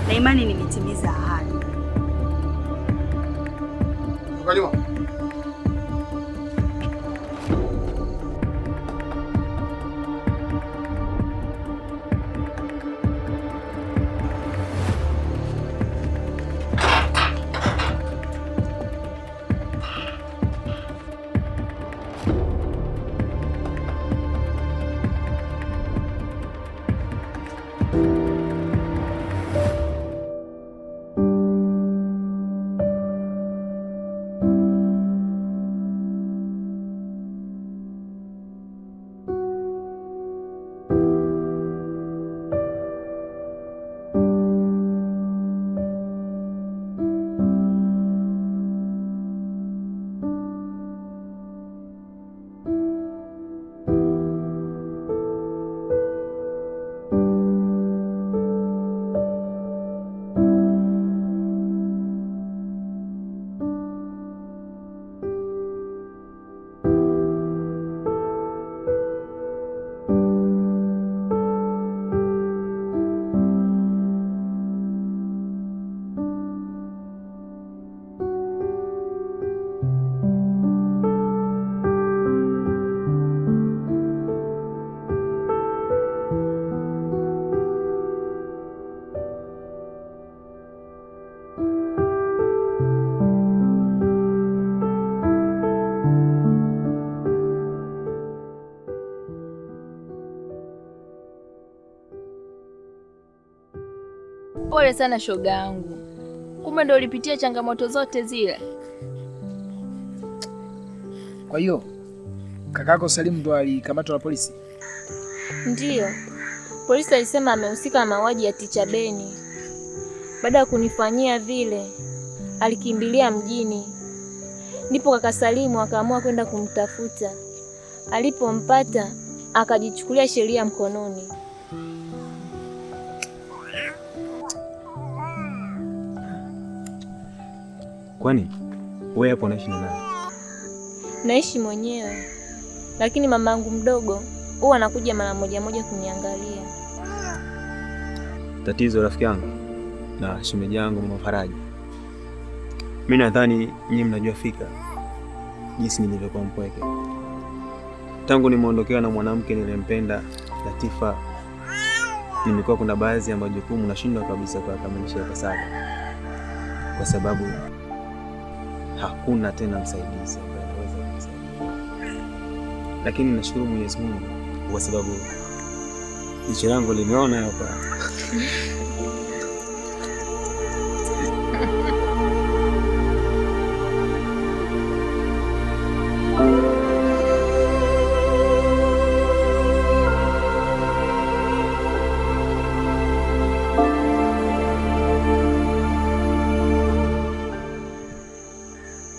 na imani nimetimiza ahadi. Kaliwa. Pole sana shoga yangu. Kumbe ndio ulipitia changamoto zote zile. Kwa hiyo kakako Salimu ndo alikamatwa na polisi? Ndiyo. Polisi alisema amehusika na mauaji ya Ticha Beni. Baada ya kunifanyia vile, alikimbilia mjini. Ndipo kaka Salimu akaamua kwenda kumtafuta. Alipompata, akajichukulia sheria mkononi. Kwani wewe hapo unaishi na nani? Naishi mwenyewe. Lakini mamangu mdogo huwa anakuja mara moja kuniangalia. Tatizo rafiki yangu na shemeji yangu Mama Faraja. Mimi nadhani nyinyi mnajua fika jinsi nilivyokuwa mpweke. Tangu nimeondokewa na mwanamke niliyempenda, Latifa, nimekuwa kuna baadhi ya majukumu nashindwa kabisa kuyakamilisha ipasavyo. Kwa sababu hakuna tena msaidizi ambaye anaweza kunisaidia. Lakini nashukuru Mwenyezi Mungu kwa sababu jicho langu limeona hapa.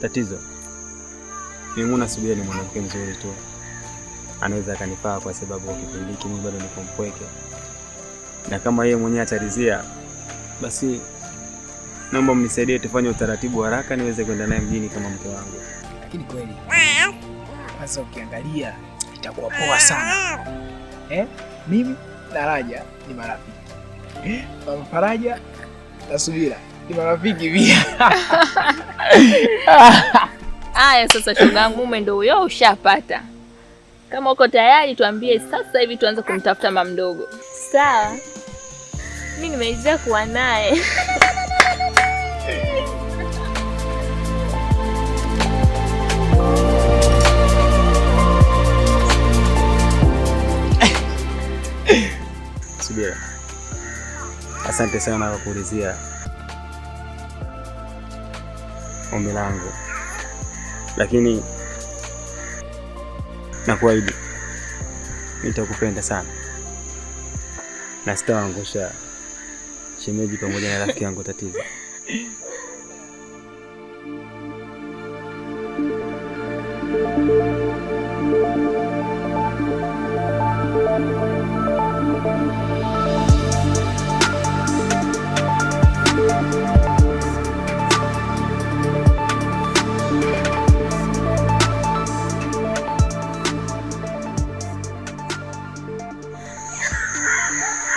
Tatizo Mimuna Subira ni mwanamke mzuri tu, anaweza akanifaa kwa sababu kipindi hiki mimi bado niko mpweke, na kama yeye mwenyewe ataridhia, basi naomba mnisaidie tufanye utaratibu haraka niweze kwenda naye mjini kama mke wangu. Lakini kweli sasa ukiangalia itakuwa poa sana. Mimi na Raja ni marafiki. Mama Faraja na Subira ni marafiki pia. Aya, sasa shogangu, mume ndio huyo ushapata. Kama uko tayari tuambie sasa hivi tuanze kumtafuta mama mdogo. Sawa. Mimi nimeweza kuwa naye. Subira, asante sana kwa kuulizia ombi langu, lakini nakuahidi nitakupenda sana na sitaangusha shemeji pamoja na rafiki yangu Tatizo.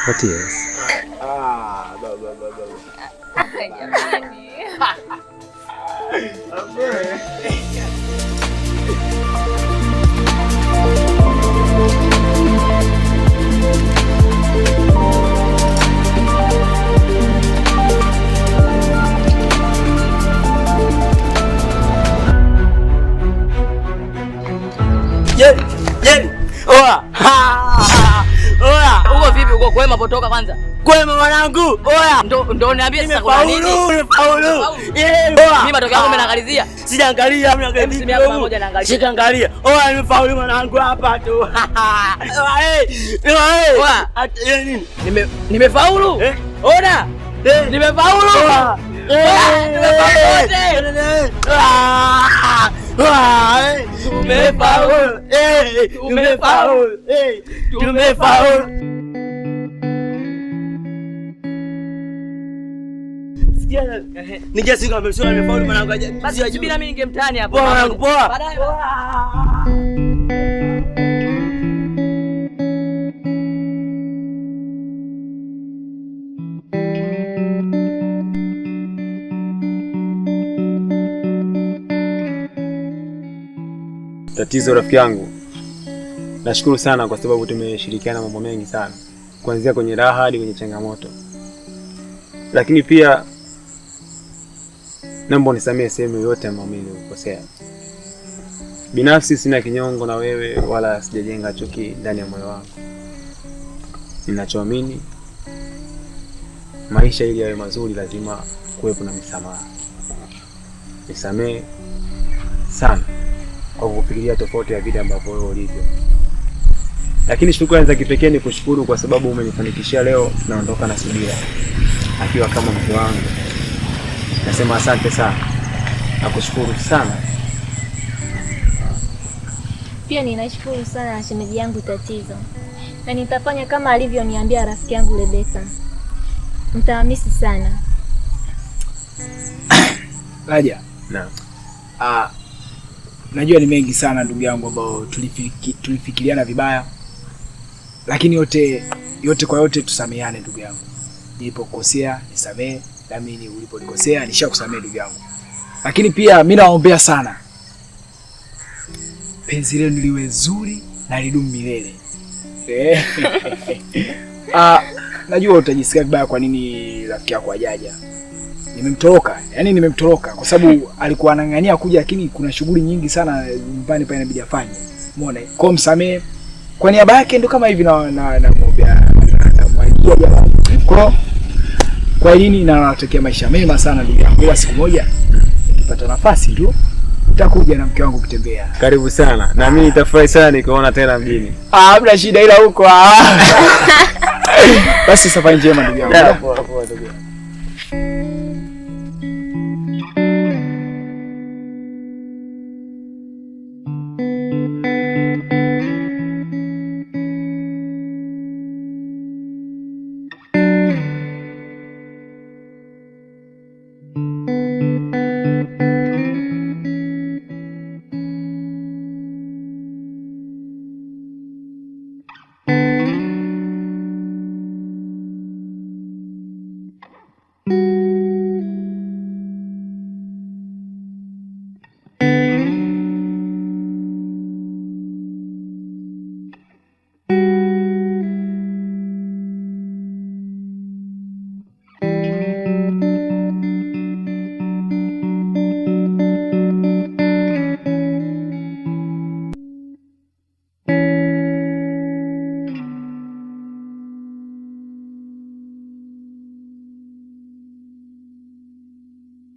What is? Jeni. Oa. Oa, uko vipi uko kwema potoka kwanza? Kwema mwanangu. Oya, ndo niambie sasa kuna nini? Nimefaulu. Mimi matokeo yangu umeangalizia? Sijaangalia, mimi naangalia. Mimi hapa pamoja naangalia. Sitaangalia. Oya, nimefaulu mwanangu hapa tu. Oya, nini? Nimefaulu? Ona. Nimefaulu. Tumefaulu. Ningesinga amesema nimefaulu mwanangu. Basi bila mimi ningemtani hapo. Mwanangu poa. Baadaye. Tatizo rafiki yangu, nashukuru sana kwa sababu tumeshirikiana mambo mengi sana, kuanzia kwenye raha hadi kwenye changamoto. Lakini pia naomba unisamehe sehemu yote ambayo mimi nilikosea. Binafsi sina kinyongo na wewe wala sijajenga chuki ndani ya moyo wangu. Ninachoamini maisha ili yawe mazuri lazima kuwepo na msamaha. Nisamehe sana kwa kufikiria tofauti ya vile ambavyo wewe ulivyo. Lakini shukrani za kipekee ni kushukuru kwa sababu umenifanikishia leo naondoka na Subira akiwa kama mke wangu. Nasema asante sana. Nakushukuru sana. Pia ninashukuru sana na shemeji yangu Tatizo. Na nitafanya kama alivyoniambia rafiki yangu Rebeka. Mtahamisi sana. Raja. Naam. Najua ni mengi sana ndugu yangu ambao tulifikiriana vibaya. Lakini yote kwa yote tusameheane ndugu yangu. Nilipokosea nisamehe, na mimi uliponikosea nishakusamehe ndugu yangu. Lakini pia mimi naombea sana penzi lenu liwe zuri na lidumu milele. Najua utajisikia vibaya kwa nini rafiki yako hajaja. Nimemtoroka kwa sababu alikuwa anang'ania kuja, lakini kuna shughuli nyingi sana nyumbani pale inabidi afanye. Umeona? Kwa msamee kwa niaba yake ndio kama hivi na muombea na mwaikia jamani. Kwa nini na natakia maisha mema sana ndugu yangu. Siku moja nikipata nafasi tu nitakuja na mke wangu kutembea. Karibu sana. Na mimi nitafurahi sana nikuona tena mjini. Hamna shida ila huko. Basi safari njema ndugu yangu. Poa ndugu yangu.